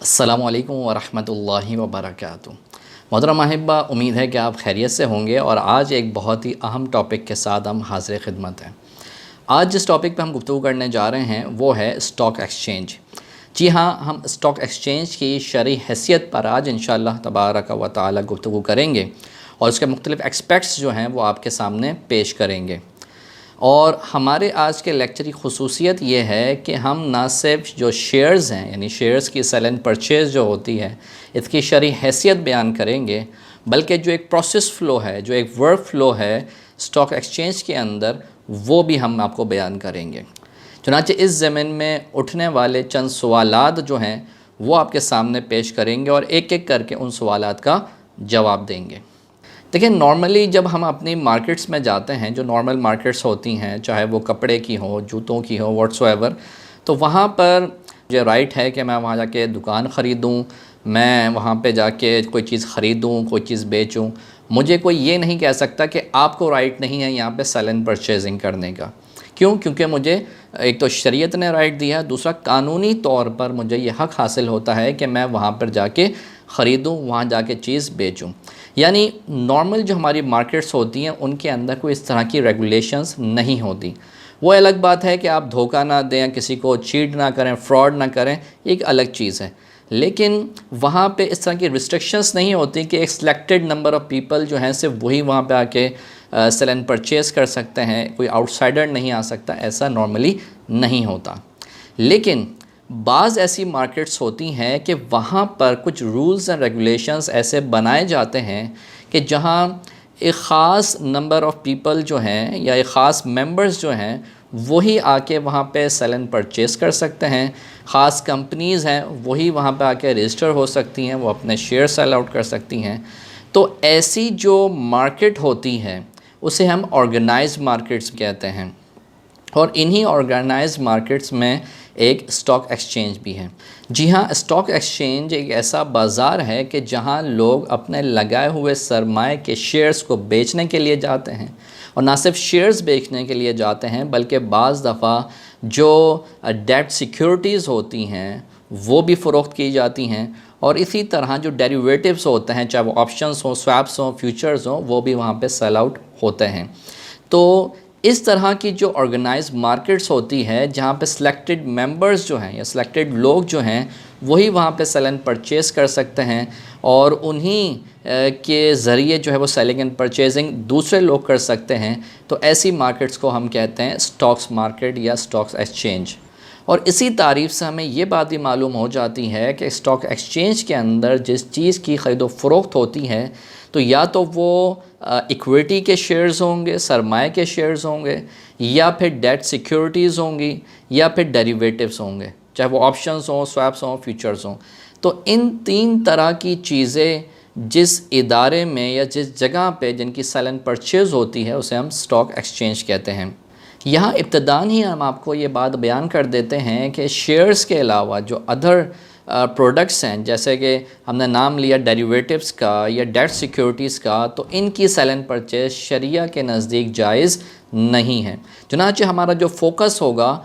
السلام علیکم ورحمۃ اللہ وبرکاتہ۔ محترم احبہ، امید ہے کہ آپ خیریت سے ہوں گے اور آج ایک بہت ہی اہم ٹاپک کے ساتھ ہم حاضر خدمت ہیں۔ آج جس ٹاپک پہ ہم گفتگو کرنے جا رہے ہیں وہ ہے اسٹاک ایکسچینج۔ جی ہاں، ہم اسٹاک ایکسچینج کی شرعی حیثیت پر آج انشاءاللہ تبارک و تعالی گفتگو کریں گے اور اس کے مختلف ایکسپیکٹس جو ہیں وہ آپ کے سامنے پیش کریں گے۔ اور ہمارے آج کے لیکچر کی خصوصیت یہ ہے کہ ہم نہ صرف جو شیئرز ہیں یعنی شیئرز کی سیل اینڈ پرچیز جو ہوتی ہے اس کی شرعی حیثیت بیان کریں گے، بلکہ جو ایک پروسیس فلو ہے، جو ایک ورک فلو ہے اسٹاک ایکسچینج کے اندر، وہ بھی ہم آپ کو بیان کریں گے۔ چنانچہ اس ضمن میں اٹھنے والے چند سوالات جو ہیں وہ آپ کے سامنے پیش کریں گے اور ایک ایک کر کے ان سوالات کا جواب دیں گے۔ دیکھیں، نارملی جب ہم اپنی مارکیٹس میں جاتے ہیں، جو نارمل مارکیٹس ہوتی ہیں، چاہے وہ کپڑے کی ہو، جوتوں کی ہو، واٹس ایور، تو وہاں پر جو رائٹ ہے کہ میں وہاں جا کے دکان خریدوں، میں وہاں پہ جا کے کوئی چیز خریدوں، کوئی چیز بیچوں۔ مجھے کوئی یہ نہیں کہہ سکتا کہ آپ کو رائٹ نہیں ہے یہاں پہ سیل اینڈ پرچیزنگ کرنے کا۔ کیوں؟ کیونکہ مجھے ایک تو شریعت نے رائٹ دیا ہے، دوسرا قانونی طور پر مجھے یہ حق حاصل ہوتا ہے کہ میں وہاں پر جا کے خریدوں، وہاں جا کے چیز بیچوں۔ یعنی نارمل جو ہماری مارکیٹس ہوتی ہیں ان کے اندر کوئی اس طرح کی ریگولیشنز نہیں ہوتی۔ وہ الگ بات ہے کہ آپ دھوکہ نہ دیں، کسی کو چیٹ نہ کریں، فراڈ نہ کریں، ایک الگ چیز ہے، لیکن وہاں پہ اس طرح کی ریسٹرکشنز نہیں ہوتی کہ ایک سلیکٹڈ نمبر آف پیپل جو ہیں صرف وہی وہاں پہ آ کے سیل اینڈ پرچیز کر سکتے ہیں، کوئی آؤٹ سائڈر نہیں آ سکتا، ایسا نارملی نہیں ہوتا۔ لیکن بعض ایسی مارکیٹس ہوتی ہیں کہ وہاں پر کچھ رولز اینڈ ریگولیشنز ایسے بنائے جاتے ہیں کہ جہاں ایک خاص نمبر آف پیپل جو ہیں یا ایک خاص ممبرز جو ہیں وہی آ کے وہاں پہ سیل اینڈ پرچیز کر سکتے ہیں، خاص کمپنیز ہیں وہی وہاں پہ آ کے رجسٹر ہو سکتی ہیں، وہ اپنے شیئر سیل آؤٹ کر سکتی ہیں۔ تو ایسی جو مارکیٹ ہوتی ہے اسے ہم آرگنائزڈ مارکیٹس کہتے ہیں، اور انہی آرگنائزڈ مارکیٹس میں ایک اسٹاک ایکسچینج بھی ہے۔ جی ہاں، اسٹاک ایکسچینج ایک ایسا بازار ہے کہ جہاں لوگ اپنے لگائے ہوئے سرمایہ کے شیئرز کو بیچنے کے لیے جاتے ہیں، اور نہ صرف شیئرز بیچنے کے لیے جاتے ہیں بلکہ بعض دفعہ جو ڈیٹ سیکیورٹیز ہوتی ہیں وہ بھی فروخت کی جاتی ہیں، اور اسی طرح جو ڈیریویٹیوز ہوتے ہیں، چاہے وہ آپشنز ہوں، سواپس ہوں، فیوچرز ہوں، وہ بھی وہاں پہ سیل آؤٹ ہوتے ہیں۔ تو اس طرح کی جو آرگنائز مارکیٹس ہوتی ہے جہاں پہ سلیکٹڈ ممبرز جو ہیں یا سلیکٹڈ لوگ جو ہیں وہی وہاں پہ سیل اینڈ پرچیز کر سکتے ہیں، اور انہی کے ذریعے جو ہے وہ سیلنگ اینڈ پرچیزنگ دوسرے لوگ کر سکتے ہیں، تو ایسی مارکیٹس کو ہم کہتے ہیں اسٹاکس مارکیٹ یا اسٹاکس ایکسچینج۔ اور اسی تعریف سے ہمیں یہ بات بھی معلوم ہو جاتی ہے کہ اسٹاک ایکسچینج کے اندر جس چیز کی خرید و فروخت ہوتی ہے تو یا تو وہ ایکویٹی کے شیئرز ہوں گے، سرمایہ کے شیئرز ہوں گے، یا پھر ڈیٹ سیکیورٹیز ہوں گی، یا پھر ڈیریویٹیوز ہوں گے، چاہے وہ آپشنز ہوں، سواپس ہوں، فیوچرز ہوں۔ تو ان تین طرح کی چیزیں جس ادارے میں یا جس جگہ پہ جن کی سیل اینڈ پرچیز ہوتی ہے اسے ہم اسٹاک ایکسچینج کہتے ہیں۔ یہاں ابتداً ہی ہم آپ کو یہ بات بیان کر دیتے ہیں کہ شیئرز کے علاوہ جو ادر پروڈکٹس ہیں، جیسے کہ ہم نے نام لیا ڈیریویٹیوز کا یا ڈیٹ سیکیورٹیز کا، تو ان کی سیل اینڈ پرچیز شریعہ کے نزدیک جائز نہیں ہے۔ چنانچہ ہمارا جو فوکس ہوگا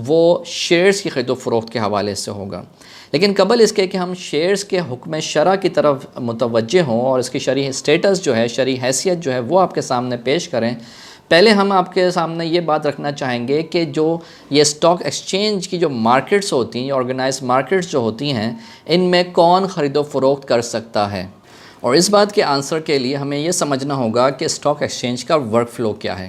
وہ شیئرز کی خرید و فروخت کے حوالے سے ہوگا۔ لیکن قبل اس کے کہ ہم شیئرز کے حکم شرع کی طرف متوجہ ہوں اور اس کی شرعی اسٹیٹس جو ہے، شرعی حیثیت جو ہے وہ آپ کے سامنے پیش کریں، پہلے ہم آپ کے سامنے یہ بات رکھنا چاہیں گے کہ جو یہ اسٹاک ایکسچینج کی جو مارکیٹس ہوتی ہیں، آرگنائز مارکیٹس جو ہوتی ہیں، ان میں کون خرید و فروخت کر سکتا ہے، اور اس بات کے آنسر کے لیے ہمیں یہ سمجھنا ہوگا کہ اسٹاک ایکسچینج کا ورک فلو کیا ہے۔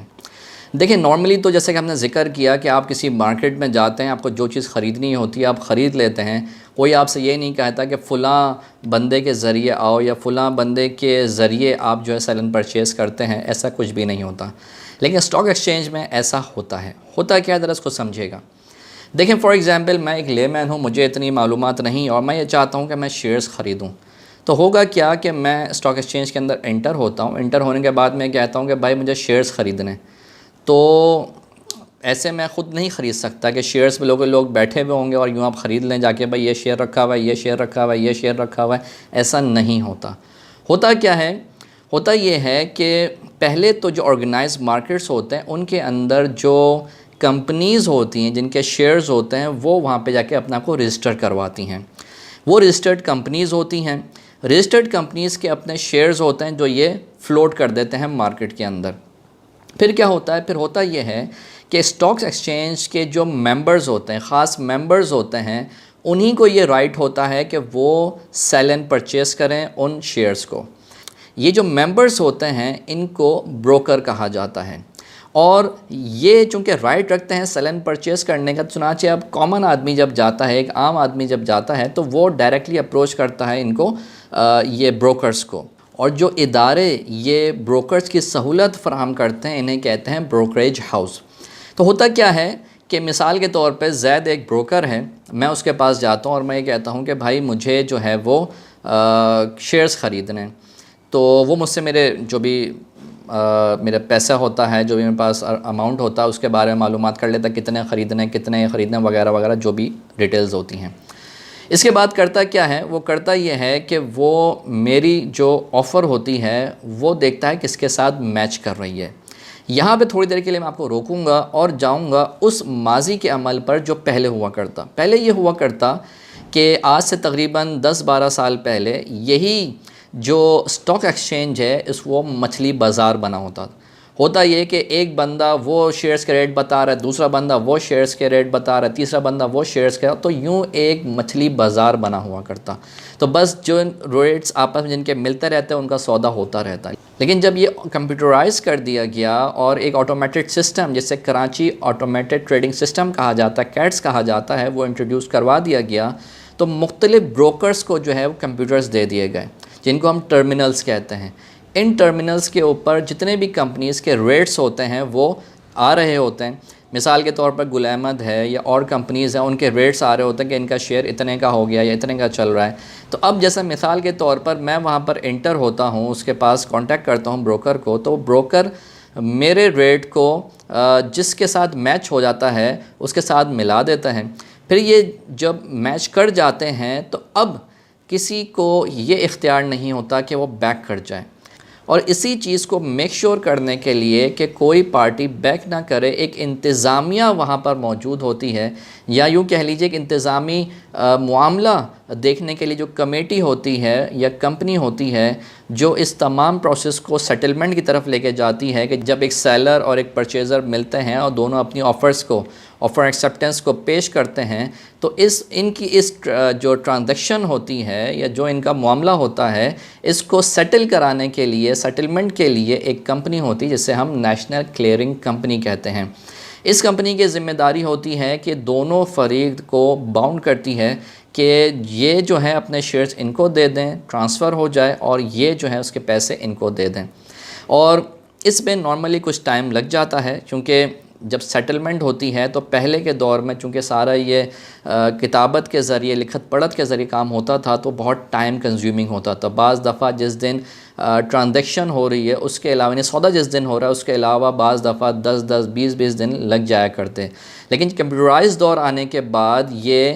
دیکھیں، نارملی تو جیسے کہ ہم نے ذکر کیا کہ آپ کسی مارکیٹ میں جاتے ہیں، آپ کو جو چیز خریدنی ہوتی ہے آپ خرید لیتے ہیں، کوئی آپ سے یہ نہیں کہتا کہ فلاں بندے کے ذریعے آؤ یا فلاں بندے کے ذریعے آپ جو ہے سیل اینڈ پرچیز کرتے ہیں، ایسا کچھ بھی نہیں ہوتا۔ لیکن اسٹاک ایکسچینج میں ایسا ہوتا ہے۔ ہوتا کیا ہے، ذرا اس کو سمجھے گا۔ دیکھیں، فار ایگزامپل میں ایک لے مین ہوں، مجھے اتنی معلومات نہیں اور میں یہ چاہتا ہوں کہ میں شیئرز خریدوں، تو ہوگا کیا کہ میں اسٹاک ایکسچینج کے اندر انٹر ہوتا ہوں، انٹر ہونے کے بعد میں کہتا ہوں کہ بھائی مجھے شیئرز خریدنے، تو ایسے میں خود نہیں خرید سکتا کہ شیئرز پہ لوگ بیٹھے ہوئے ہوں گے اور یوں آپ خرید لیں جا کے، بھائی یہ شیئر رکھا ہوا ہے، یہ شیئر رکھا ہوا ہے، یہ شیئر رکھا ہوا ہے، ایسا نہیں ہوتا۔ ہوتا کیا ہے؟ ہوتا یہ ہے کہ پہلے تو جو آرگنائز مارکیٹس ہوتے ہیں ان کے اندر جو کمپنیز ہوتی ہیں جن کے شیئرز ہوتے ہیں وہ وہاں پہ جا کے اپنا کو رجسٹر کرواتی ہیں۔ وہ رجسٹرڈ کمپنیز ہوتی ہیں. رجسٹرڈ کمپنیز کے اپنے شیئرز ہوتے ہیں جو یہ فلوٹ کر دیتے ہیں مارکیٹ کے اندر. پھر کیا ہوتا ہے؟ پھر ہوتا یہ ہے کہ اسٹاکس ایکسچینج کے جو ممبرز ہوتے ہیں، خاص ممبرز ہوتے ہیں، انہی کو یہ رائٹ ہوتا ہے کہ وہ سیل اینڈ پرچیز کریں ان شیئرز کو. یہ جو ممبرز ہوتے ہیں ان کو بروکر کہا جاتا ہے، اور یہ چونکہ رائٹ رکھتے ہیں سیل اینڈ پرچیز کرنے کا، چنانچہ اب کامن آدمی جب جاتا ہے، ایک عام آدمی جب جاتا ہے تو وہ ڈائریکٹلی اپروچ کرتا ہے ان کو، یہ بروکرز کو. اور جو ادارے یہ بروکرز کی سہولت فراہم کرتے ہیں انہیں کہتے ہیں بروکریج ہاؤس. تو ہوتا کیا ہے کہ مثال کے طور پہ زید ایک بروکر ہے، میں اس کے پاس جاتا ہوں اور میں یہ کہتا ہوں کہ بھائی مجھے جو ہے وہ شیئرز خریدنے ہیں. تو وہ مجھ سے میرے جو بھی میرا پیسہ ہوتا ہے، جو بھی میرے پاس اماؤنٹ ہوتا ہے، اس کے بارے میں معلومات کر لیتا ہے، کتنے خریدنے وغیرہ وغیرہ جو بھی ڈیٹیلز ہوتی ہیں. اس کے بعد کرتا کیا ہے؟ وہ کرتا یہ ہے کہ وہ میری جو آفر ہوتی ہے وہ دیکھتا ہے کس کے ساتھ میچ کر رہی ہے. یہاں پہ تھوڑی دیر کے لیے میں آپ کو روکوں گا اور جاؤں گا اس ماضی کے عمل پر جو پہلے ہوا کرتا. پہلے یہ ہوا کرتا کہ آج سے تقریباً 10-12 سال پہلے یہی جو اسٹاک ایکسچینج ہے اس وہ مچھلی بازار بنا ہوتا. ہوتا یہ کہ ایک بندہ وہ شیئرز کے ریٹ بتا رہا ہے، دوسرا بندہ وہ شیئرز کے ریٹ بتا رہا ہے، تیسرا بندہ وہ شیئرز کے، تو یوں ایک مچھلی بازار بنا ہوا کرتا. تو بس جو ریٹس آپس میں جن کے ملتے رہتے ہیں ان کا سودا ہوتا رہتا ہے. لیکن جب یہ کمپیوٹرائز کر دیا گیا اور ایک آٹومیٹڈ سسٹم جسے کراچی آٹومیٹڈ ٹریڈنگ سسٹم کہا جاتا ہے، کیٹس کہا جاتا ہے، وہ انٹروڈیوس کروا دیا گیا، تو مختلف بروکرز کو جو ہے وہ کمپیوٹرز دے دیے گئے جن کو ہم ٹرمینلز کہتے ہیں. ان ٹرمینلز کے اوپر جتنے بھی کمپنیز کے ریٹس ہوتے ہیں وہ آ رہے ہوتے ہیں. مثال کے طور پر گل احمد ہے یا اور کمپنیز ہیں، ان کے ریٹس آ رہے ہوتے ہیں کہ ان کا شیئر اتنے کا ہو گیا یا اتنے کا چل رہا ہے. تو اب جیسا مثال کے طور پر میں وہاں پر انٹر ہوتا ہوں، اس کے پاس کانٹیکٹ کرتا ہوں بروکر کو، تو بروکر میرے ریٹ کو جس کے ساتھ میچ ہو جاتا ہے اس کے ساتھ ملا دیتا ہے. پھر یہ جب میچ کر جاتے ہیں تو اب کسی کو یہ اختیار نہیں ہوتا کہ وہ بیک کر جائے. اور اسی چیز کو میک شور کرنے کے لیے کہ کوئی پارٹی بیک نہ کرے، ایک انتظامیہ وہاں پر موجود ہوتی ہے، یا یوں کہہ لیجئے کہ انتظامی معاملہ دیکھنے کے لیے جو کمیٹی ہوتی ہے یا کمپنی ہوتی ہے جو اس تمام پروسیس کو سیٹلمنٹ کی طرف لے کے جاتی ہے، کہ جب ایک سیلر اور ایک پرچیزر ملتے ہیں اور دونوں اپنی آفر ایکسیپٹنس کو پیش کرتے ہیں، تو ان کی جو ٹرانزیکشن ہوتی ہے یا جو ان کا معاملہ ہوتا ہے اس کو سیٹل کرانے کے لیے، سیٹلمنٹ کے لیے ایک کمپنی ہوتی ہے جسے ہم نیشنل کلیئرنگ کمپنی کہتے ہیں. اس کمپنی کی ذمہ داری ہوتی ہے کہ دونوں فریق کو باؤنڈ کرتی ہے کہ یہ جو ہے اپنے شیئرز ان کو دے دیں، ٹرانسفر ہو جائے، اور یہ جو ہے اس کے پیسے ان کو دے دیں. اور اس میں نارملی کچھ ٹائم لگ جاتا ہے، کیونکہ جب سیٹلمنٹ ہوتی ہے تو پہلے کے دور میں چونکہ سارا یہ کتابت کے ذریعے، لکھت پڑھت کے ذریعے کام ہوتا تھا تو بہت ٹائم کنزیومنگ ہوتا تھا. بعض دفعہ جس دن ٹرانزیکشن ہو رہی ہے اس کے علاوہ، یعنی سودا جس دن ہو رہا ہے اس کے علاوہ بعض دفعہ 10 20 دن لگ جایا کرتے. لیکن کمپیوٹرائز دور آنے کے بعد یہ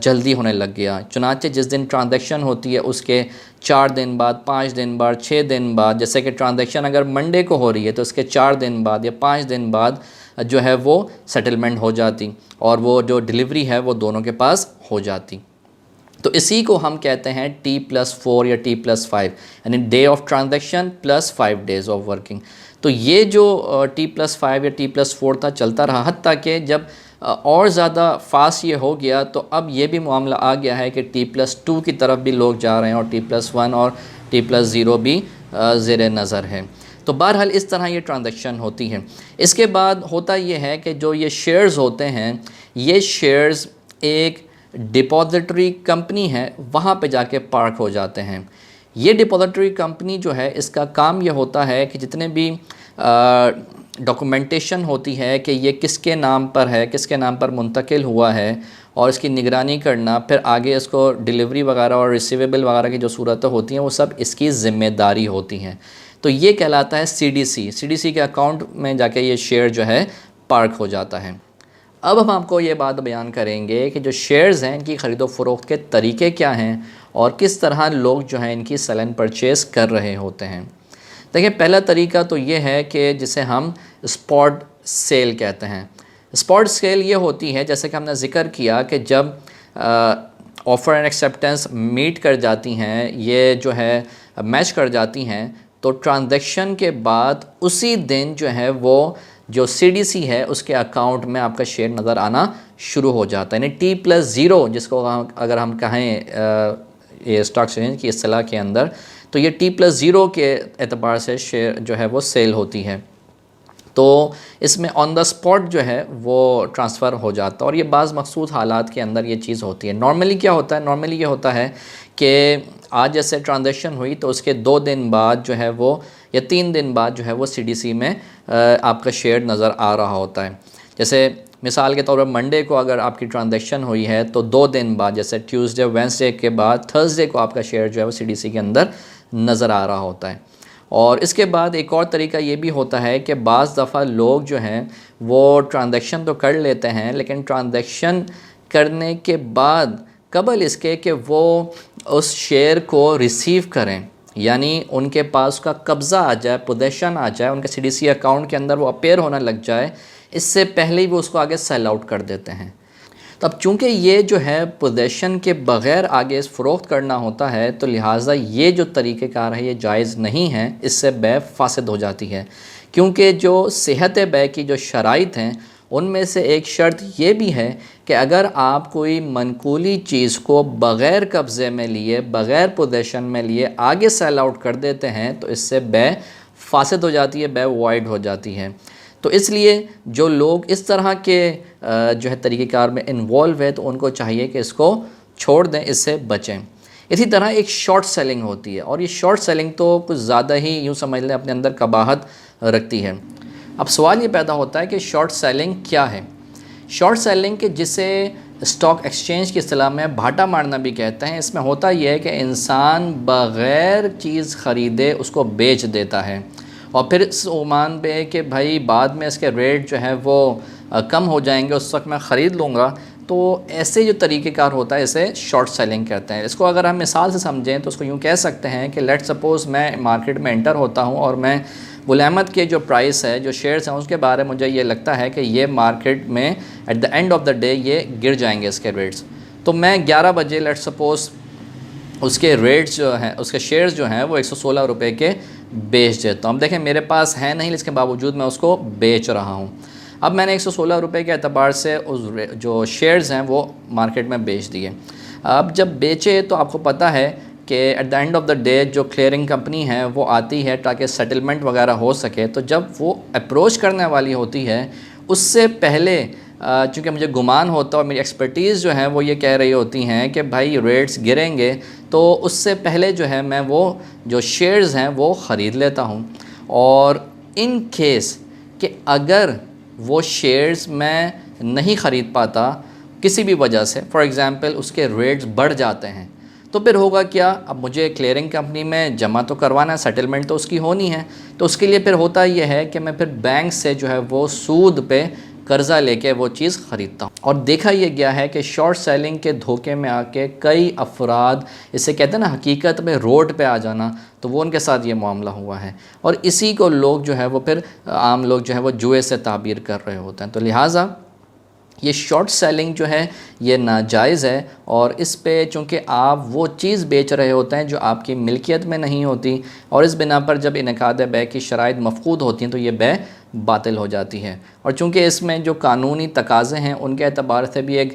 جلدی ہونے لگ گیا. چنانچہ جس دن ٹرانزیکشن ہوتی ہے اس کے 4 دن بعد، 5 دن بعد، 6 دن بعد، جیسے کہ ٹرانزیکشن اگر منڈے کو ہو رہی ہے تو اس کے 4 دن بعد یا 5 دن بعد جو ہے وہ سیٹلمنٹ ہو جاتی، اور وہ جو ڈیلیوری ہے وہ دونوں کے پاس ہو جاتی. تو اسی کو ہم کہتے ہیں T+4 یا T+5، یعنی day of transaction plus 5 days of working. تو یہ جو T+5 یا T+4 تھا چلتا رہا، حتیٰ کہ جب اور زیادہ فاسٹ یہ ہو گیا تو اب یہ بھی معاملہ آ گیا ہے کہ T+2 کی طرف بھی لوگ جا رہے ہیں، اور T+1 اور T+0 بھی زیر نظر ہے. تو بہرحال اس طرح یہ ٹرانزیکشن ہوتی ہے. اس کے بعد ہوتا یہ ہے کہ جو یہ شیئرز ہوتے ہیں، یہ شیئرز ایک ڈپازٹری کمپنی ہے، وہاں پہ جا کے پارک ہو جاتے ہیں. یہ ڈپازٹری کمپنی جو ہے اس کا کام یہ ہوتا ہے کہ جتنے بھی ڈاکومنٹیشن ہوتی ہے کہ یہ کس کے نام پر ہے، کس کے نام پر منتقل ہوا ہے، اور اس کی نگرانی کرنا، پھر آگے اس کو ڈیلیوری وغیرہ اور ریسیویبل وغیرہ کی جو صورتیں ہوتی ہیں وہ سب اس کی ذمہ داری ہوتی ہیں. تو یہ کہلاتا ہے CDC کے اکاؤنٹ میں جا کے یہ شیئر جو ہے پارک ہو جاتا ہے. اب ہم آپ کو یہ بات بیان کریں گے کہ جو شیئرز ہیں ان کی خرید و فروخت کے طریقے کیا ہیں اور کس طرح لوگ جو ہیں ان کی سیل اینڈ پرچیز کر رہے ہوتے ہیں. دیکھیں، پہلا طریقہ تو یہ ہے کہ جسے ہم اسپاٹ سیل کہتے ہیں. اسپاٹ سیل یہ ہوتی ہے، جیسے کہ ہم نے ذکر کیا، کہ جب آفر اینڈ ایکسیپٹنس میٹ کر جاتی ہیں، یہ جو ہے میچ کر جاتی ہیں، تو ٹرانزیکشن کے بعد اسی دن جو ہے وہ جو سی ڈی سی ہے اس کے اکاؤنٹ میں آپ کا شیئر نظر آنا شروع ہو جاتا ہے. یعنی T+0 جس کو اگر ہم کہیں یہ اسٹاک ایکسچینج کی اصطلاح کے اندر، تو یہ T+0 کے اعتبار سے شیئر جو ہے وہ سیل ہوتی ہے. تو اس میں آن دا اسپاٹ جو ہے وہ ٹرانسفر ہو جاتا ہے، اور یہ بعض مخصوص حالات کے اندر یہ چیز ہوتی ہے. نارملی کیا ہوتا ہے؟ نارملی یہ ہوتا ہے کہ آج جیسے ٹرانزیکشن ہوئی تو اس کے 2 دن بعد جو ہے وہ یا 3 دن بعد جو ہے وہ سی ڈی سی میں آپ کا شیئر نظر آ رہا ہوتا ہے. جیسے مثال کے طور پر منڈے کو اگر آپ کی ٹرانزیکشن ہوئی ہے تو 2 دن بعد جیسے ٹیوزڈے وینسڈے کے بعد تھرسڈے کو آپ کا شیئر جو ہے وہ سی ڈی سی کے اندر نظر آ رہا ہوتا ہے. اور اس کے بعد ایک اور طریقہ یہ بھی ہوتا ہے کہ بعض دفعہ لوگ جو ہیں وہ ٹرانزیکشن تو کر لیتے ہیں، لیکن ٹرانزیکشن کرنے کے بعد قبل اس کے کہ وہ اس شیئر کو ریسیو کریں، یعنی ان کے پاس کا قبضہ آ جائے، پوزیشن آ جائے، ان کے سی ڈی سی اکاؤنٹ کے اندر وہ اپیئر ہونا لگ جائے، اس سے پہلے ہی وہ اس کو آگے سیل آؤٹ کر دیتے ہیں. تو اب چونکہ یہ جو ہے پوزیشن کے بغیر آگے فروخت کرنا ہوتا ہے، تو لہٰذا یہ جو طریقہ کار ہے یہ جائز نہیں ہے، اس سے بیع فاسد ہو جاتی ہے. کیونکہ جو صحت بیع کی جو شرائط ہیں ان میں سے ایک شرط یہ بھی ہے کہ اگر آپ کوئی منقولی چیز کو بغیر قبضے میں لیے، بغیر پوزیشن میں لیے آگے سیل آؤٹ کر دیتے ہیں تو اس سے بیع فاسد ہو جاتی ہے، بیع وائڈ ہو جاتی ہے. تو اس لیے جو لوگ اس طرح کے جو ہے طریقہ کار میں انوالو ہے تو ان کو چاہیے کہ اس کو چھوڑ دیں، اس سے بچیں. اسی طرح ایک شارٹ سیلنگ ہوتی ہے، اور یہ شارٹ سیلنگ تو کچھ زیادہ ہی یوں سمجھ لیں اپنے اندر قباحت رکھتی ہے. اب سوال یہ پیدا ہوتا ہے کہ شارٹ سیلنگ کیا ہے؟ شارٹ سیلنگ کے جسے اسٹاک ایکسچینج کی اصطلاح میں بھاٹا مارنا بھی کہتے ہیں، اس میں ہوتا یہ ہے کہ انسان بغیر چیز خریدے اس کو بیچ دیتا ہے، اور پھر اس گمان پہ کہ بھائی بعد میں اس کے ریٹ جو ہے وہ کم ہو جائیں گے، اس وقت میں خرید لوں گا. تو ایسے جو طریقہ کار ہوتا ہے اسے شارٹ سیلنگ کہتے ہیں. اس کو اگر ہم مثال سے سمجھیں تو اس کو یوں کہہ سکتے ہیں کہ لیٹ سپوز میں مارکیٹ میں انٹر ہوتا ہوں اور میں گل احمد کے جو پرائس ہے، جو شیئرز ہیں، اس کے بارے میں مجھے یہ لگتا ہے کہ یہ مارکیٹ میں at the end of the day یہ گر جائیں گے اس کے ریٹس. تو میں 11 بجے لیٹ سپوز اس کے ریٹس جو ہیں، اس کے شیئرز جو ہیں وہ 116 روپے کے بیچ دیتا ہوں. اب دیکھیں میرے پاس ہے نہیں، اس کے باوجود میں اس کو بیچ رہا ہوں. اب میں نے 116 روپے کے اعتبار سے اس جو شیئرز ہیں وہ مارکیٹ میں بیچ دیے. اب جب بیچے تو آپ کو پتہ ہے کہ at the end of the day جو کلیئرنگ کمپنی ہے وہ آتی ہے تاکہ سیٹلمنٹ وغیرہ ہو سکے. تو جب وہ اپروچ کرنے والی ہوتی ہے اس سے پہلے چونکہ مجھے گمان ہوتا ہے اور میری ایکسپرٹیز جو ہیں وہ یہ کہہ رہی ہوتی ہیں کہ بھائی ریٹس گریں گے، تو اس سے پہلے جو ہے میں وہ جو شیئرز ہیں وہ خرید لیتا ہوں. اور ان کیس کہ اگر وہ شیئرز میں نہیں خرید پاتا کسی بھی وجہ سے، فار ایگزامپل اس کے ریٹس بڑھ جاتے ہیں، تو پھر ہوگا کیا؟ اب مجھے کلیئرنگ کمپنی میں جمع تو کروانا ہے، سیٹلمنٹ تو اس کی ہونی ہے. تو اس کے لیے پھر ہوتا یہ ہے کہ میں پھر بینک سے جو ہے وہ سود پہ قرضہ لے کے وہ چیز خریدتا ہوں. اور دیکھا یہ گیا ہے کہ شارٹ سیلنگ کے دھوکے میں آ کے کئی افراد، اسے کہتے ہیں نا حقیقت میں روڈ پہ آ جانا، تو وہ ان کے ساتھ یہ معاملہ ہوا ہے. اور اسی کو لوگ جو ہے وہ پھر عام لوگ جو ہے وہ جوئے سے تعبیر کر رہے ہوتے ہیں. تو لہٰذا یہ شارٹ سیلنگ جو ہے یہ ناجائز ہے، اور اس پہ چونکہ آپ وہ چیز بیچ رہے ہوتے ہیں جو آپ کی ملکیت میں نہیں ہوتی، اور اس بنا پر جب انعقاد بیع کی شرائط مفقود ہوتی ہیں تو یہ بیع باطل ہو جاتی ہے. اور چونکہ اس میں جو قانونی تقاضے ہیں ان کے اعتبار سے بھی ایک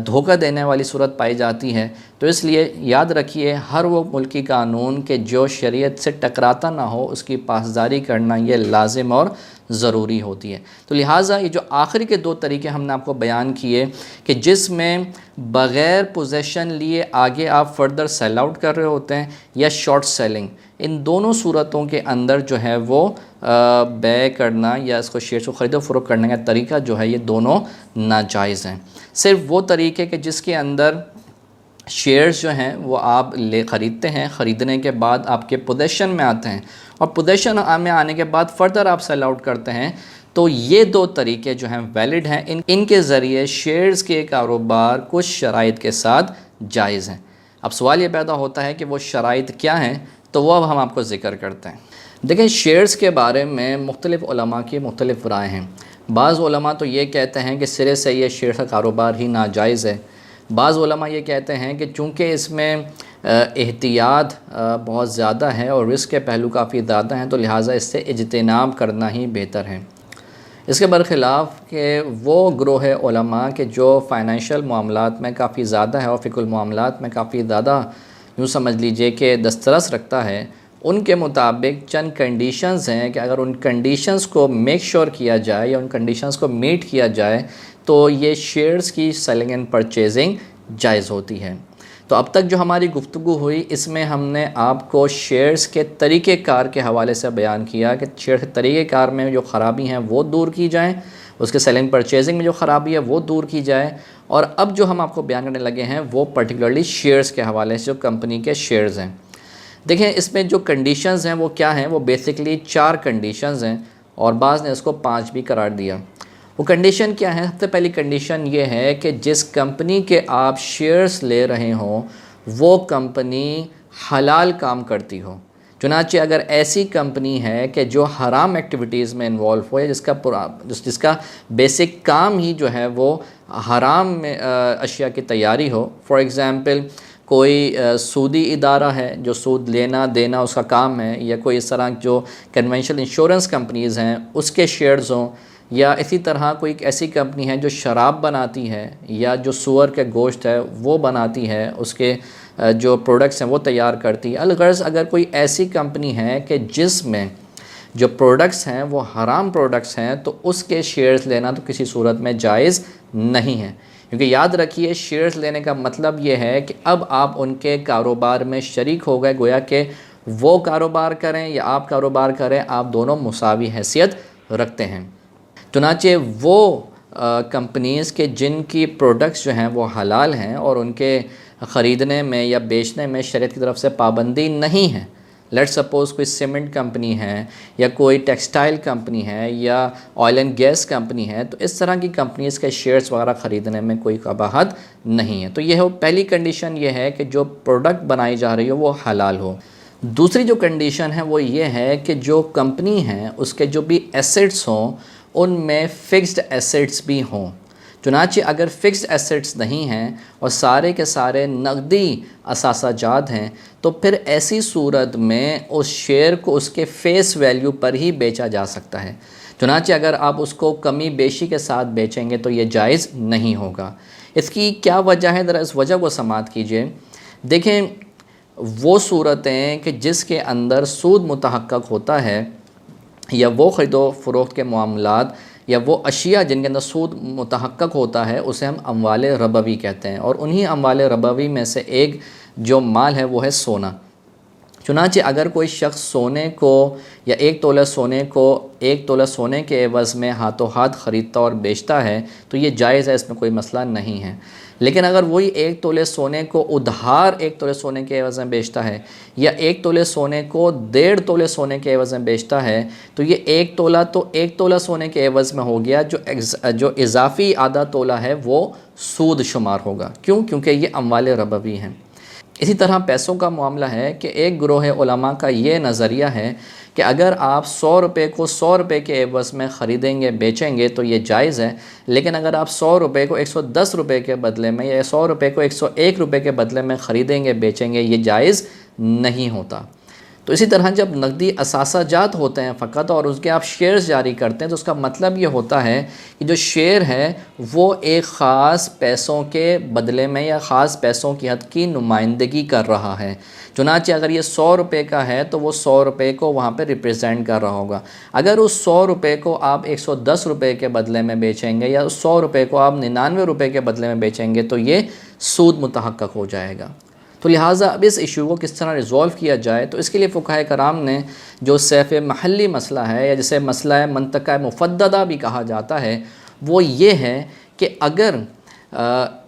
دھوکہ دینے والی صورت پائی جاتی ہے. تو اس لیے یاد رکھیے ہر وہ ملکی قانون کہ جو شریعت سے ٹکراتا نہ ہو اس کی پاسداری کرنا یہ لازم اور ضروری ہوتی ہے. تو لہٰذا یہ جو آخری کے 2 طریقے ہم نے آپ کو بیان کیے کہ جس میں بغیر پوزیشن لیے آگے آپ فردر سیل آؤٹ کر رہے ہوتے ہیں یا شارٹ سیلنگ، ان دونوں صورتوں کے اندر جو ہے وہ بیع کرنا یا اس کو شیئرز کو خرید و فروخت کرنے کا طریقہ جو ہے یہ دونوں ناجائز ہیں. صرف وہ طریقے کہ جس کے اندر شیئرز جو ہیں وہ آپ خریدتے ہیں، خریدنے کے بعد آپ کے پوزیشن میں آتے ہیں، اور پوزیشن میں آنے کے بعد فردر آپ سیل آؤٹ کرتے ہیں، تو یہ 2 طریقے جو ہیں ویلڈ ہیں. ان کے ذریعے شیئرز کے کاروبار کچھ شرائط کے ساتھ جائز ہیں. اب سوال یہ پیدا ہوتا ہے کہ وہ شرائط کیا ہیں، تو وہ اب ہم آپ کو ذکر کرتے ہیں. دیکھیں شیئرز کے بارے میں مختلف علماء کی مختلف رائے ہیں. بعض علماء تو یہ کہتے ہیں کہ سرے سے یہ شیئر کا کاروبار ہی ناجائز ہے. بعض علماء یہ کہتے ہیں کہ چونکہ اس میں احتیاط بہت زیادہ ہے اور رسک کے پہلو کافی زیادہ ہیں، تو لہٰذا اس سے اجتناب کرنا ہی بہتر ہے۔ اس کے برخلاف کہ وہ گروہ علماء کہ جو فائنینشیل معاملات میں کافی زیادہ ہے اور فقہ المعاملات میں کافی زیادہ یوں سمجھ لیجئے کہ دسترس رکھتا ہے، ان کے مطابق چند کنڈیشنز ہیں کہ اگر ان کنڈیشنز کو میک شور کیا جائے یا ان کنڈیشنز کو میٹ کیا جائے تو یہ شیئرز کی سیلنگ اینڈ پرچیزنگ جائز ہوتی ہے۔ تو اب تک جو ہماری گفتگو ہوئی اس میں ہم نے آپ کو شیئرز کے طریقہ کار کے حوالے سے بیان کیا کہ شیئر کے طریقہ کار میں جو خرابی ہیں وہ دور کی جائیں، اس کے سیلنگ پرچیزنگ میں جو خرابی ہے وہ دور کی جائے، اور اب جو ہم آپ کو بیان کرنے لگے ہیں وہ پرٹیکولرلی شیئرز کے حوالے سے جو کمپنی کے شیئرز ہیں۔ دیکھیں اس میں جو کنڈیشنز ہیں وہ کیا ہیں، وہ بیسکلی 4 کنڈیشنز ہیں اور بعض نے اس کو 5 بھی قرار دیا۔ وہ کنڈیشن کیا ہے؟ سب سے پہلی کنڈیشن یہ ہے کہ جس کمپنی کے آپ شیئرز لے رہے ہوں وہ کمپنی حلال کام کرتی ہو۔ چنانچہ اگر ایسی کمپنی ہے کہ جو حرام ایکٹیویٹیز میں انوالو ہو یا جس کا بیسک کام ہی جو ہے وہ حرام میں اشیاء کی تیاری ہو، فار ایگزامپل کوئی سودی ادارہ ہے جو سود لینا دینا اس کا کام ہے، یا کوئی اس طرح جو کنونشنل انشورنس کمپنیز ہیں اس کے شیئرز ہوں، یا اسی طرح کوئی ایسی کمپنی ہے جو شراب بناتی ہے یا جو سور کے گوشت ہے وہ بناتی ہے، اس کے جو پروڈکٹس ہیں وہ تیار کرتی ہے۔ الغرض اگر کوئی ایسی کمپنی ہے کہ جس میں جو پروڈکٹس ہیں وہ حرام پروڈکٹس ہیں تو اس کے شیئرز لینا تو کسی صورت میں جائز نہیں ہے، کیونکہ یاد رکھیے شیئرز لینے کا مطلب یہ ہے کہ اب آپ ان کے کاروبار میں شریک ہو گئے، گویا کہ وہ کاروبار کریں یا آپ کاروبار کریں، آپ دونوں مساوی حیثیت رکھتے ہیں۔ چنانچہ وہ کمپنیز کے جن کی پروڈکٹس جو ہیں وہ حلال ہیں اور ان کے خریدنے میں یا بیچنے میں شریعت کی طرف سے پابندی نہیں ہے، لیٹ سپوز کوئی سیمنٹ کمپنی ہے یا کوئی ٹیکسٹائل کمپنی ہے یا آئل اینڈ گیس کمپنی ہے، تو اس طرح کی کمپنیز کے شیئرز وغیرہ خریدنے میں کوئی قباحت نہیں ہے۔ تو یہ پہلی کنڈیشن یہ ہے کہ جو پروڈکٹ بنائی جا رہی ہو وہ حلال ہو۔ دوسری جو کنڈیشن ہے وہ یہ ہے کہ جو کمپنی ہیں اس کے جو بھی ایسٹس ہوں ان میں فکسڈ ایسٹس بھی ہوں۔ چنانچہ اگر فکسڈ ایسٹس نہیں ہیں اور سارے کے سارے نقدی اثاثہ جات ہیں تو پھر ایسی صورت میں اس شیئر کو اس کے فیس ویلیو پر ہی بیچا جا سکتا ہے۔ چنانچہ اگر آپ اس کو کمی بیشی کے ساتھ بیچیں گے تو یہ جائز نہیں ہوگا۔ اس کی کیا وجہ ہے؟ ذرا اس وجہ کو سماعت کیجئے۔ دیکھیں وہ صورتیں کہ جس کے اندر سود متحقق ہوتا ہے یا وہ خرید و فروخت کے معاملات یا وہ اشیاء جن کے اندر سود متحقق ہوتا ہے اسے ہم اموال ربوی کہتے ہیں، اور انہی اموال ربوی میں سے ایک جو مال ہے وہ ہے سونا۔ چنانچہ اگر کوئی شخص سونے کو یا 1 تولہ سونے کو 1 تولہ سونے کے عوض میں ہاتھوں ہاتھ خریدتا اور بیچتا ہے تو یہ جائز ہے، اس میں کوئی مسئلہ نہیں ہے۔ لیکن اگر وہی 1 تولے سونے کو ادھار 1 تولے سونے کے عوض میں بیچتا ہے یا 1 تولے سونے کو 1.5 تولے سونے کے عوض میں بیچتا ہے تو یہ 1 تولہ تو 1 تولہ سونے کے عوض میں ہو گیا، جو اضافی آدھا تولہ ہے وہ سود شمار ہوگا۔ کیوں؟ کیونکہ یہ اموال ربوی ہیں۔ اسی طرح پیسوں کا معاملہ ہے کہ ایک گروہ علماء کا یہ نظریہ ہے کہ اگر آپ 100 روپے کو 100 روپے کے عوض میں خریدیں گے بیچیں گے تو یہ جائز ہے، لیکن اگر آپ 100 روپے کو 110 روپے کے بدلے میں یا 100 روپے کو 101 روپے کے بدلے میں خریدیں گے بیچیں گے یہ جائز نہیں ہوتا۔ تو اسی طرح جب نقدی اثاثہ جات ہوتے ہیں فقط اور اس کے آپ شیئرز جاری کرتے ہیں تو اس کا مطلب یہ ہوتا ہے کہ جو شیئر ہے وہ ایک خاص پیسوں کے بدلے میں یا خاص پیسوں کی حد کی نمائندگی کر رہا ہے۔ چنانچہ اگر یہ 100 روپے کا ہے تو وہ 100 روپے کو وہاں پہ ریپریزینٹ کر رہا ہوگا۔ اگر اس 100 روپے کو آپ 110 روپے کے بدلے میں بیچیں گے یا اس 100 روپے کو آپ 99 روپے کے بدلے میں بیچیں گے تو یہ سود متحقق ہو جائے گا۔ تو لہٰذا اب اس ایشو کو کس طرح ریزولو کیا جائے تو اس کے لیے فقہاء کرام نے جو صرف محلی مسئلہ ہے یا جسے مسئلہ منطقہ مفددہ بھی کہا جاتا ہے وہ یہ ہے کہ اگر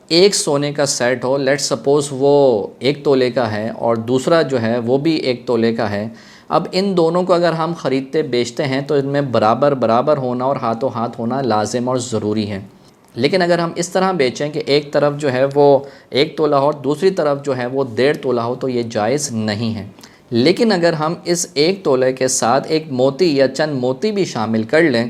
ایک سونے کا سیٹ ہو، لیٹ سپوز وہ 1 تولے کا ہے اور دوسرا جو ہے وہ بھی 1 تولے کا ہے، اب ان دونوں کو اگر ہم خریدتے بیچتے ہیں تو ان میں برابر ہونا اور ہاتھوں ہاتھ ہونا لازم اور ضروری ہے۔ لیکن اگر ہم اس طرح بیچیں کہ ایک طرف جو ہے وہ 1 تولہ ہو اور دوسری طرف جو ہے وہ 1.5 تولہ ہو تو یہ جائز نہیں ہے۔ لیکن اگر ہم اس 1 تولے کے ساتھ ایک موتی یا چند موتی بھی شامل کر لیں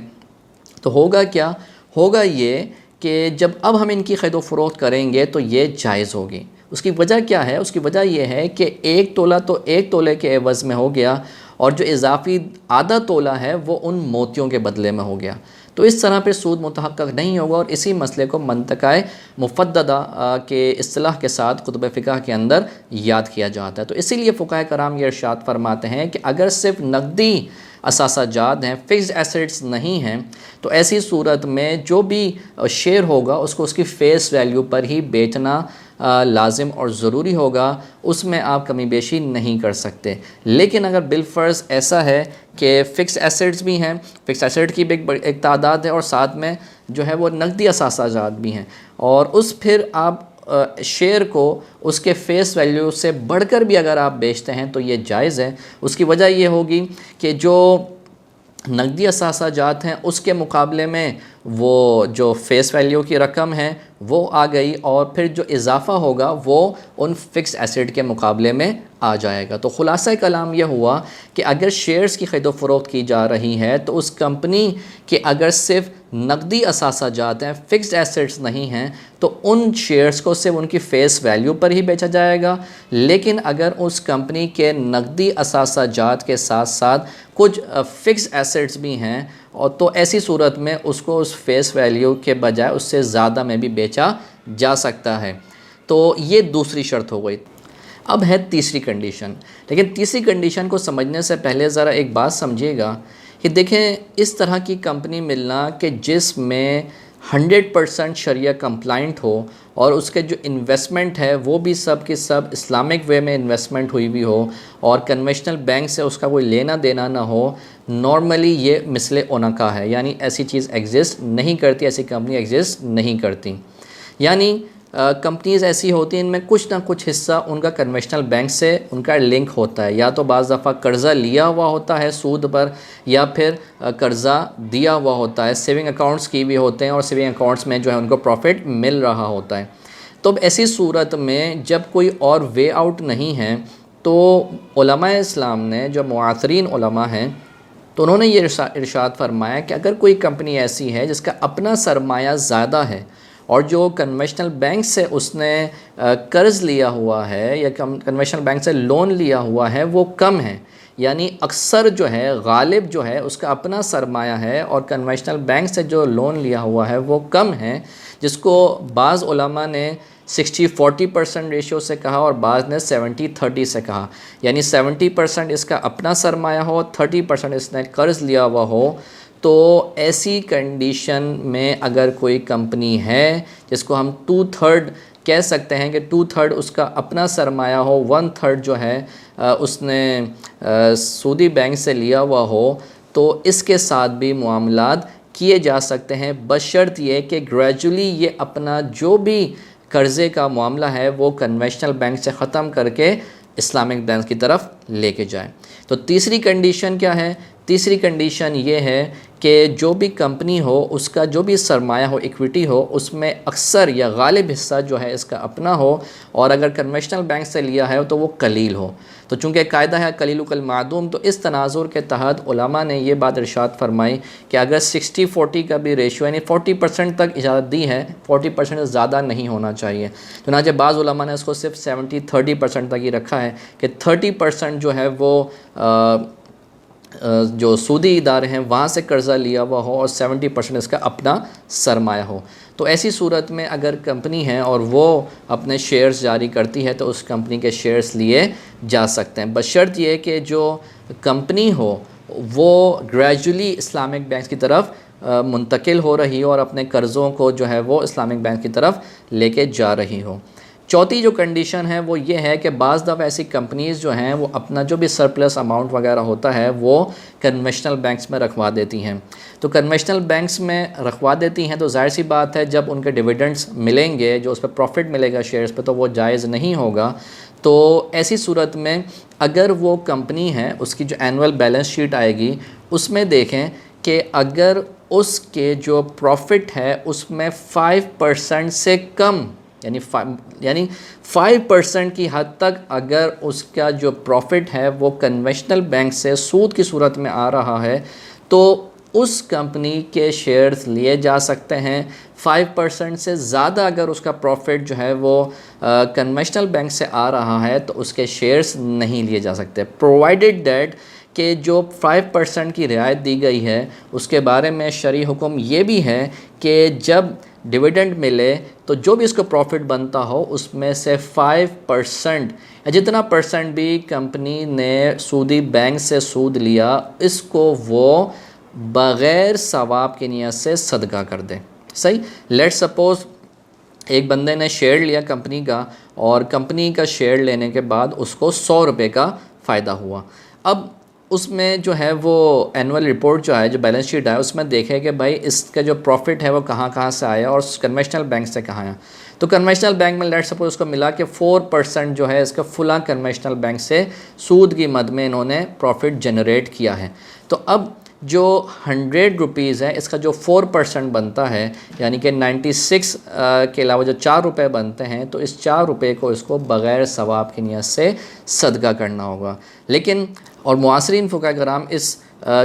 تو ہوگا کیا؟ ہوگا یہ کہ جب اب ہم ان کی خرید و فروخت کریں گے تو یہ جائز ہوگی۔ اس کی وجہ کیا ہے؟ اس کی وجہ یہ ہے کہ 1 تولہ تو 1 تولے کے عوض میں ہو گیا، اور جو اضافی آدھا تولہ ہے وہ ان موتیوں کے بدلے میں ہو گیا۔ تو اس طرح پہ سود متحقق نہیں ہوگا، اور اسی مسئلے کو منطقۂ مفددہ کے اصطلاح کے ساتھ کتب فقہ کے اندر یاد کیا جاتا ہے۔ تو اسی لیے فقہاء کرام یہ ارشاد فرماتے ہیں کہ اگر صرف نقدی اثاثہ جات ہیں، فکسڈ ایسٹس نہیں ہیں، تو ایسی صورت میں جو بھی شیئر ہوگا اس کو اس کی فیس ویلیو پر ہی بیچنا لازم اور ضروری ہوگا، اس میں آپ کمی بیشی نہیں کر سکتے۔ لیکن اگر بالفرض ایسا ہے کہ فکس ایسٹس بھی ہیں، فکس ایسٹ کی بھی ایک تعداد ہے، اور ساتھ میں جو ہے وہ نقدی اثاثہ جات بھی ہیں، اور اس پھر آپ شیئر کو اس کے فیس ویلیو سے بڑھ کر بھی اگر آپ بیچتے ہیں تو یہ جائز ہے۔ اس کی وجہ یہ ہوگی کہ جو نقدی اثاثہ جات ہیں اس کے مقابلے میں وہ جو فیس ویلیو کی رقم ہے وہ آ گئی، اور پھر جو اضافہ ہوگا وہ ان فکس ایسٹ کے مقابلے میں آ جائے گا۔ تو خلاصہ کلام یہ ہوا کہ اگر شیئرز کی خرید و فروخت کی جا رہی ہے تو اس کمپنی کے اگر صرف نقدی اثاثہ جات ہیں، فکسڈ ایسٹس نہیں ہیں، تو ان شیئرز کو صرف ان کی فیس ویلیو پر ہی بیچا جائے گا۔ لیکن اگر اس کمپنی کے نقدی اثاثہ جات کے ساتھ ساتھ کچھ فکس ایسٹس بھی ہیں، اور تو ایسی صورت میں اس کو اس فیس ویلیو کے بجائے اس سے زیادہ میں بھی بیچا جا سکتا ہے۔ تو یہ دوسری شرط ہو گئی۔ اب ہے تیسری کنڈیشن، لیکن تیسری کنڈیشن کو سمجھنے سے پہلے ذرا ایک بات سمجھیے گا کہ دیکھیں اس طرح کی کمپنی ملنا کہ جس میں 100% شریعہ کمپلائنٹ ہو، اور اس کے جو انویسٹمنٹ ہے وہ بھی سب کے سب اسلامک وے میں انویسٹمنٹ ہوئی بھی ہو، اور کنونشنل بینک سے اس کا کوئی لینا دینا نہ ہو، نارملی یہ مثل اونکا ہے، یعنی ایسی چیز ایگزسٹ نہیں کرتی، ایسی کمپنی ایگزسٹ نہیں کرتی۔ یعنی کمپنیز ایسی ہوتی ہیں ان میں کچھ نہ کچھ حصہ ان کا کنونشنل بینک سے ان کا لنک ہوتا ہے، یا تو بعض دفعہ قرضہ لیا ہوا ہوتا ہے سود پر، یا پھر قرضہ دیا ہوا ہوتا ہے، سیونگ اکاؤنٹس کی بھی ہوتے ہیں، اور سیونگ اکاؤنٹس میں جو ہے ان کو پروفٹ مل رہا ہوتا ہے۔ تو اب ایسی صورت میں جب کوئی اور وے آؤٹ نہیں ہے تو علماء اسلام نے، جو معاصرین علماء ہیں، تو انہوں نے یہ ارشاد فرمایا کہ اگر کوئی کمپنی ایسی ہے جس کا اپنا سرمایہ زیادہ ہے، اور جو کنونشنل بینک سے اس نے قرض لیا ہوا ہے یا کنونشنل بینک سے لون لیا ہوا ہے وہ کم ہے، یعنی اکثر جو ہے غالب جو ہے اس کا اپنا سرمایہ ہے، اور کنونشنل بینک سے جو لون لیا ہوا ہے وہ کم ہے، جس کو بعض علماء نے 60-40% ریشیو سے کہا، اور بعض نے 70-30 سے کہا، یعنی 70% اس کا اپنا سرمایہ ہو، 30% اس نے قرض لیا ہوا ہو۔ تو ایسی کنڈیشن میں اگر کوئی کمپنی ہے جس کو ہم 2/3 کہہ سکتے ہیں کہ 2/3 اس کا اپنا سرمایہ ہو، 1/3 جو ہے اس نے سودی بینک سے لیا ہوا ہو، تو اس کے ساتھ بھی معاملات کیے جا سکتے ہیں، بشرط یہ کہ گریجولی یہ اپنا جو بھی قرضے کا معاملہ ہے وہ کنونشنل بینک سے ختم کر کے اسلامک بینک کی طرف لے کے جائیں۔ تو تیسری کنڈیشن کیا ہے؟ تیسری کنڈیشن یہ ہے کہ جو بھی کمپنی ہو اس کا جو بھی سرمایہ ہو، ایکویٹی ہو، اس میں اکثر یا غالب حصہ جو ہے اس کا اپنا ہو، اور اگر کنونشنل بینک سے لیا ہے تو وہ قلیل ہو۔ تو چونکہ قاعدہ ہے قلیل کالمعدوم، تو اس تناظر کے تحت علماء نے یہ بات ارشاد فرمائی کہ اگر 60-40 کا بھی ریشیو، یعنی 40% تک اجازت دی ہے، 40% سے زیادہ نہیں ہونا چاہیے۔ چنانچہ بعض علماء نے اس کو صرف 70-30% تک ہی رکھا ہے کہ 30% جو ہے وہ جو سودی ادارے ہیں وہاں سے قرضہ لیا ہوا ہو، اور 70% اس کا اپنا سرمایہ ہو۔ تو ایسی صورت میں اگر کمپنی ہے اور وہ اپنے شیئرز جاری کرتی ہے تو اس کمپنی کے شیئرز لیے جا سکتے ہیں، بشرط یہ کہ جو کمپنی ہو وہ گریجولی اسلامک بینک کی طرف منتقل ہو رہی ہو، اور اپنے قرضوں کو جو ہے وہ اسلامک بینک کی طرف لے کے جا رہی ہو۔ چوتھی جو کنڈیشن ہے وہ یہ ہے کہ بعض دفعہ ایسی کمپنیز جو ہیں وہ اپنا جو بھی سرپلس اماؤنٹ وغیرہ ہوتا ہے وہ کنونشنل بینکس میں رکھوا دیتی ہیں۔ تو کنونشنل بینکس میں رکھوا دیتی ہیں تو ظاہر سی بات ہے جب ان کے ڈیویڈنڈس ملیں گے، جو اس پہ پروفٹ ملے گا شیئرز پہ، تو وہ جائز نہیں ہوگا۔ تو ایسی صورت میں اگر وہ کمپنی ہے، اس کی جو اینول بیلنس شیٹ آئے گی اس میں دیکھیں کہ اگر اس کے جو پروفٹ ہے اس میں 5% سے کم، یعنی 5% کی حد تک اگر اس کا جو پروفٹ ہے وہ کنونشنل بینک سے سود کی صورت میں آ رہا ہے، تو اس کمپنی کے شیئرز لیے جا سکتے ہیں 5% سے زیادہ اگر اس کا پروفٹ جو ہے وہ کنونشنل بینک سے آ رہا ہے تو اس کے شیئرز نہیں لیے جا سکتے، پرووائڈڈ دیٹ کہ جو 5% کی رعایت دی گئی ہے اس کے بارے میں شرعی حکم یہ بھی ہے کہ جب ڈویڈنڈ ملے تو جو بھی اس کو پروفٹ بنتا ہو اس میں سے 5% یا جتنا پرسنٹ بھی کمپنی نے سودی بینک سے سود لیا اس کو وہ بغیر ثواب کی نیت سے صدقہ کر دے۔ صحیح، لیٹ سپوز ایک بندے نے شیئر لیا کمپنی کا، اور کمپنی کا شیئر لینے کے بعد اس کو 100 روپے کا فائدہ ہوا۔ اب اس میں جو ہے وہ اینول رپورٹ جو ہے، جو بیلنس شیٹ ہے، اس میں دیکھے کہ بھائی اس کا جو پروفٹ ہے وہ کہاں کہاں سے آیا اور کنونشنل بینک سے کہاں آیا۔ تو کنونشنل بینک میں لیٹ سپوز اس کو ملا کہ 4% جو ہے اس کا فلاں کنونشنل بینک سے سود کی مد میں انہوں نے پروفٹ جنریٹ کیا ہے۔ تو اب جو 100 روپیز ہے اس کا جو 4% بنتا ہے، یعنی کہ 96 کے علاوہ جو 4 روپے بنتے ہیں، تو اس 4 روپے کو اس کو بغیر ثواب کی نیت سے صدقہ کرنا ہوگا۔ لیکن اور معاصرین فقہاء کرام اس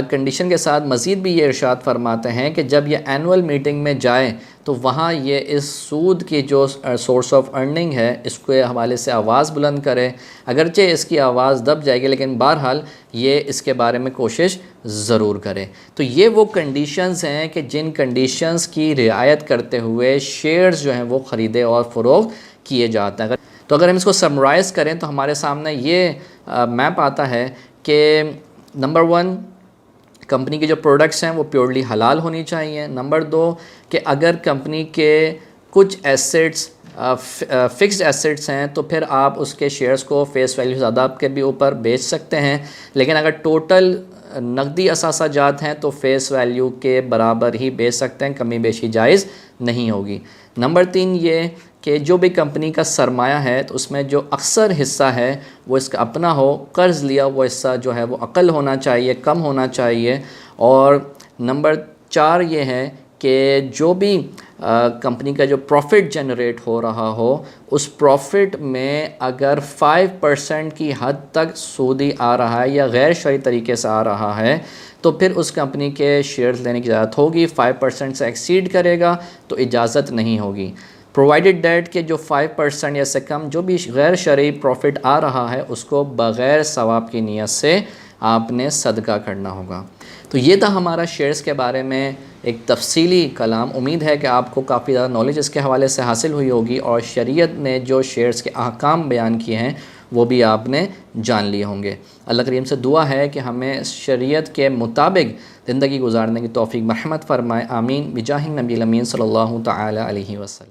کنڈیشن کے ساتھ مزید بھی یہ ارشاد فرماتے ہیں کہ جب یہ اینول میٹنگ میں جائے تو وہاں یہ اس سود کی جو سورس آف ارننگ ہے اس کے حوالے سے آواز بلند کرے، اگرچہ اس کی آواز دب جائے گی لیکن بہرحال یہ اس کے بارے میں کوشش ضرور کرے۔ تو یہ وہ کنڈیشنز ہیں کہ جن کنڈیشنز کی رعایت کرتے ہوئے شیئرز جو ہیں وہ خریدے اور فروخت کیے جاتے ہیں۔ تو اگر ہم اس کو سمرائز کریں تو ہمارے سامنے یہ میپ آتا ہے کہ نمبر 1، کمپنی کے جو پروڈکٹس ہیں وہ پیورلی حلال ہونی چاہیے۔ نمبر 2، کہ اگر کمپنی کے کچھ ایسٹس فکسڈ ایسٹس ہیں تو پھر آپ اس کے شیئرز کو فیس ویلیو زیادہ کے بھی اوپر بیچ سکتے ہیں، لیکن اگر ٹوٹل نقدی اثاثہ جات ہیں تو فیس ویلیو کے برابر ہی بیچ سکتے ہیں، کمی بیشی جائز نہیں ہوگی۔ نمبر 3 یہ کہ جو بھی کمپنی کا سرمایہ ہے تو اس میں جو اکثر حصہ ہے وہ اس کا اپنا ہو، قرض لیا وہ حصہ جو ہے وہ اقل ہونا چاہیے، کم ہونا چاہیے۔ اور نمبر 4 یہ ہے کہ جو بھی کمپنی کا جو پروفٹ جنریٹ ہو رہا ہو اس پروفٹ میں اگر 5% کی حد تک سودی آ رہا ہے یا غیر شرعی طریقے سے آ رہا ہے تو پھر اس کمپنی کے شیئرز لینے کی اجازت ہوگی۔ 5% سے ایکسیڈ کرے گا تو اجازت نہیں ہوگی، پرووائڈڈ دیٹ کہ جو 5% یا سے کم جو بھی غیر شرعی پروفٹ آ رہا ہے اس کو بغیر ثواب کی نیت سے آپ نے صدقہ کرنا ہوگا۔ تو یہ تھا ہمارا شیئرز کے بارے میں ایک تفصیلی کلام۔ امید ہے کہ آپ کو کافی زیادہ نالج اس کے حوالے سے حاصل ہوئی ہوگی اور شریعت نے جو شیئرز کے احکام بیان کیے ہیں وہ بھی آپ نے جان لیے ہوں گے۔ اللہ کریم سے دعا ہے کہ ہمیں شریعت کے مطابق زندگی گزارنے کی توفیق مرحمت فرمائے، آمین، بجاہ النبی الامین صلی اللہ تعالی علیہ وسلم۔